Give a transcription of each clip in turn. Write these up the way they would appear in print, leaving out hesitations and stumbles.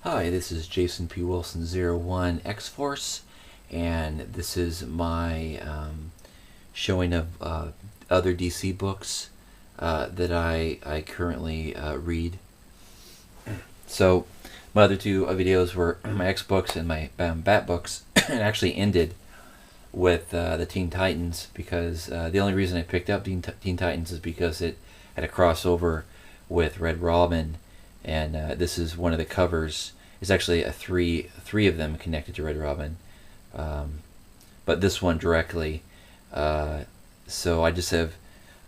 Hi, this is Jason P. Wilson 01 X-Force, and this is my showing of other DC books that I currently read. So, my other two videos were my X books and my Bat books, and actually ended with the Teen Titans because the only reason I picked up Teen Titans is because it had a crossover with Red Robin, and this is one of the covers. It's actually a three of them connected to Red Robin, but this one directly. So I just have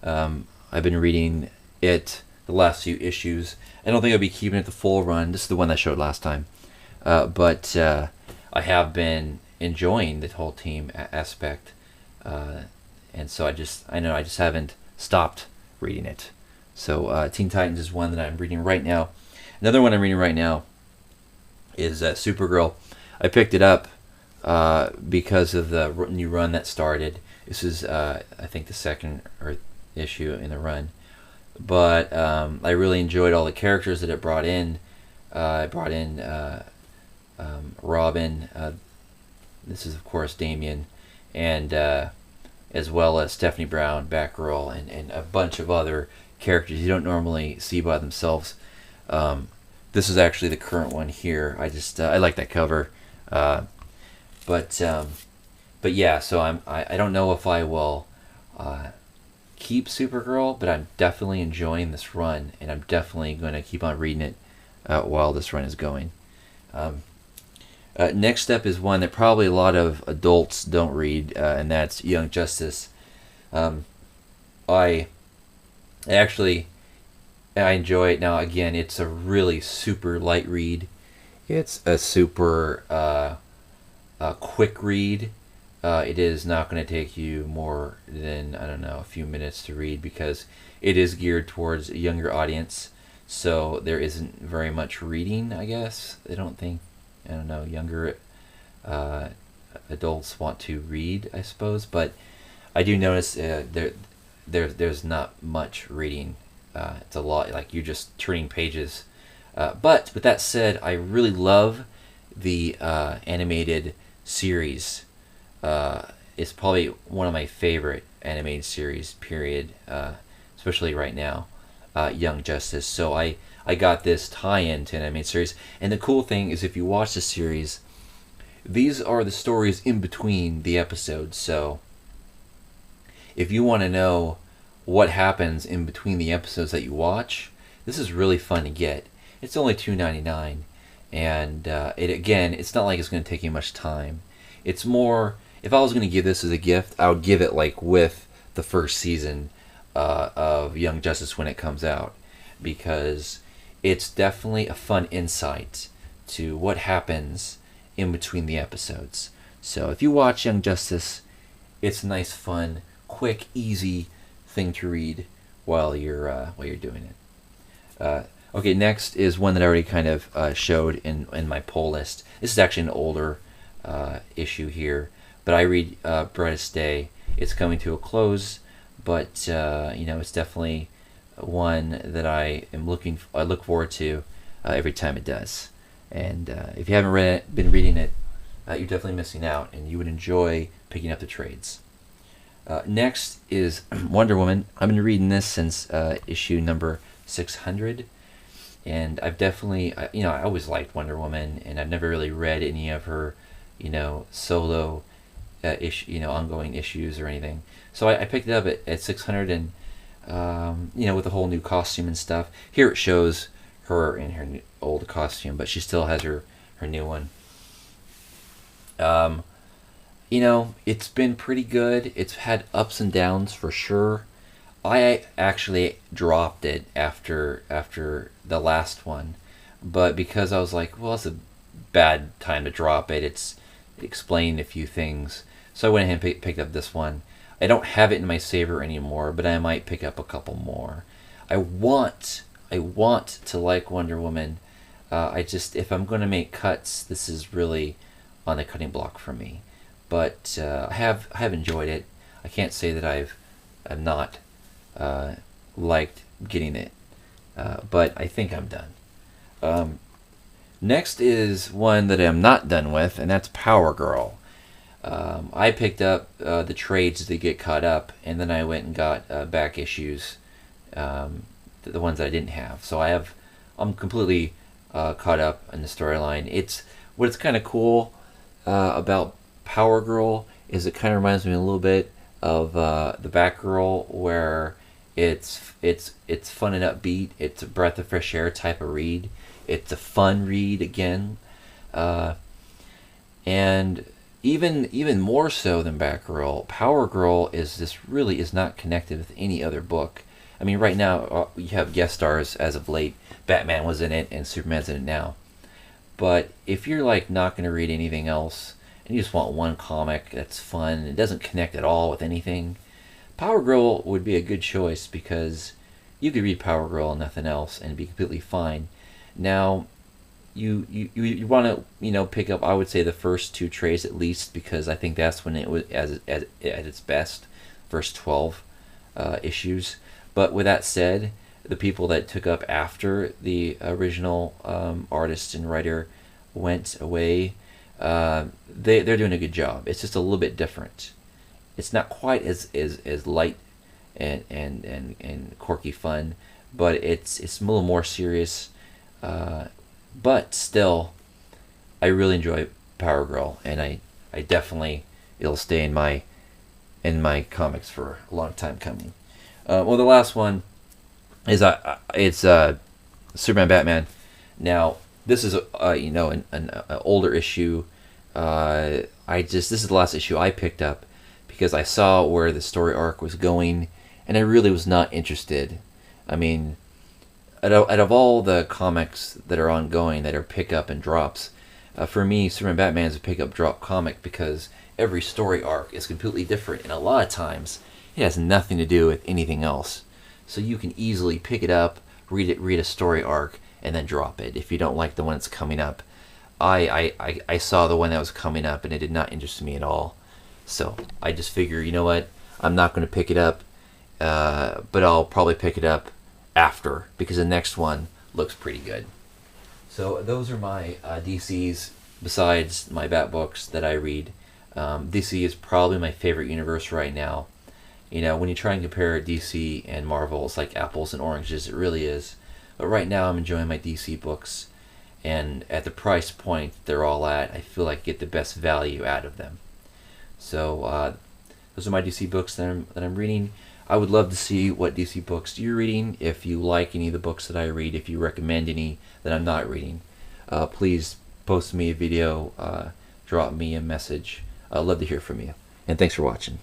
I've been reading it the last few issues. I don't think I'll be keeping it the full run. This is the one that I showed last time, but I have been enjoying the whole team aspect, and so I just haven't stopped reading it. So Teen Titans is one that I'm reading right now. Another one I'm reading right now is Supergirl. I picked it up because of the new run that started. This is I think the second or issue in the run, but I really enjoyed all the characters that it brought in. I brought in Robin. This is of course Damian, and as well as Stephanie Brown, Batgirl, and a bunch of other characters you don't normally see by themselves. This is actually the current one here. I like that cover, but yeah. So I don't know if I will keep Supergirl, but I'm definitely enjoying this run, and I'm definitely going to keep on reading it while this run is going. Next up is one that probably a lot of adults don't read, and that's Young Justice. I actually I enjoy it. Now again, it's a really super light read. It's a super quick read. It is not going to take you more than, I don't know, a few minutes to read because it is geared towards a younger audience. So there isn't very much reading, I guess. I don't know, younger adults want to read, I suppose. But I do notice there's not much reading. It's a lot, like you're just turning pages. But with that said, I really love the animated series. It's probably one of my favorite animated series, period, especially right now, Young Justice. So I got this tie-in to an animated series. And the cool thing is if you watch the series, these are the stories in between the episodes. So if you want to know what happens in between the episodes that you watch, this is really fun to get. It's only $2.99, and it's not like it's going to take you much time. It's more, if I was going to give this as a gift, I would give it like with the first season of Young Justice when it comes out, because it's definitely a fun insight to what happens in between the episodes. So if you watch Young Justice, it's nice, fun, quick, easy thing to read while you're doing it. Okay, next is one that I already kind of showed in my poll list. This is actually an older issue here, but I read Brightest Day. It's coming to a close, but it's definitely one that I look forward to every time it does. And if you haven't been reading it, you're definitely missing out, and you would enjoy picking up the trades. Next is Wonder Woman. I've been reading this since issue number 600, and I've definitely, I always liked Wonder Woman, and I've never really read any of her, solo ongoing issues or anything. So I picked it up at 600, and with the whole new costume and stuff. Here it shows her in her old costume, but she still has her new one. It's been pretty good. It's had ups and downs for sure. I actually dropped it after the last one, but because I was like, well, it's a bad time to drop it. It's explaining a few things, so I went ahead and picked up this one. I don't have it in my saver anymore, but I might pick up a couple more. I want to like Wonder Woman. If I'm going to make cuts, this is really on the cutting block for me. But I have enjoyed it. I can't say that I've not liked getting it, but I think I'm done. Next is one that I'm not done with, and that's Power Girl. I picked up the trades to get caught up, and then I went and got back issues, the ones that I didn't have. So I'm completely caught up in the storyline. What's kind of cool about Power Girl is it kind of reminds me a little bit of the Batgirl, where it's fun and upbeat. It's a breath of fresh air type of read. It's a fun read again, and even more so than Batgirl, Power Girl really is not connected with any other book. I mean, right now you have guest stars as of late. Batman was in it, and Superman's in it now. But if you're like not going to read anything else, and you just want one comic that's fun and it doesn't connect at all with anything, Power Girl would be a good choice, because you could read Power Girl and nothing else and be completely fine. Now, you want to pick up, I would say, the first 2 trades at least, because I think that's when it was at its best, first 12 issues. But with that said, the people that took up after the original artist and writer went away, they're doing a good job. It's just a little bit different. It's not quite as light and quirky fun, but it's a little more serious. But still, I really enjoy Power Girl, and I definitely, it'll stay in my comics for a long time coming. Well, the last one is it's Superman Batman. Now, this is an older issue. This is the last issue I picked up because I saw where the story arc was going, and I really was not interested. I mean, out of all the comics that are ongoing that are pick-up and drops, for me, Superman Batman is a pick-up drop comic, because every story arc is completely different, and a lot of times it has nothing to do with anything else. So you can easily pick it up, read a story arc, and then drop it if you don't like the one that's coming up. I saw the one that was coming up, and it did not interest me at all. So I just figure, you know what, I'm not going to pick it up, but I'll probably pick it up after, because the next one looks pretty good. So those are my DCs besides my Bat books that I read. DC is probably my favorite universe right now. You know, when you try and compare DC and Marvel, it's like apples and oranges. It really is. But right now I'm enjoying my DC books, and at the price point they're all at, I feel like I get the best value out of them. So those are my DC books that I'm reading. I would love to see what DC books you're reading. If you like any of the books that I read, if you recommend any that I'm not reading, please post me a video, drop me a message. I'd love to hear from you. And thanks for watching.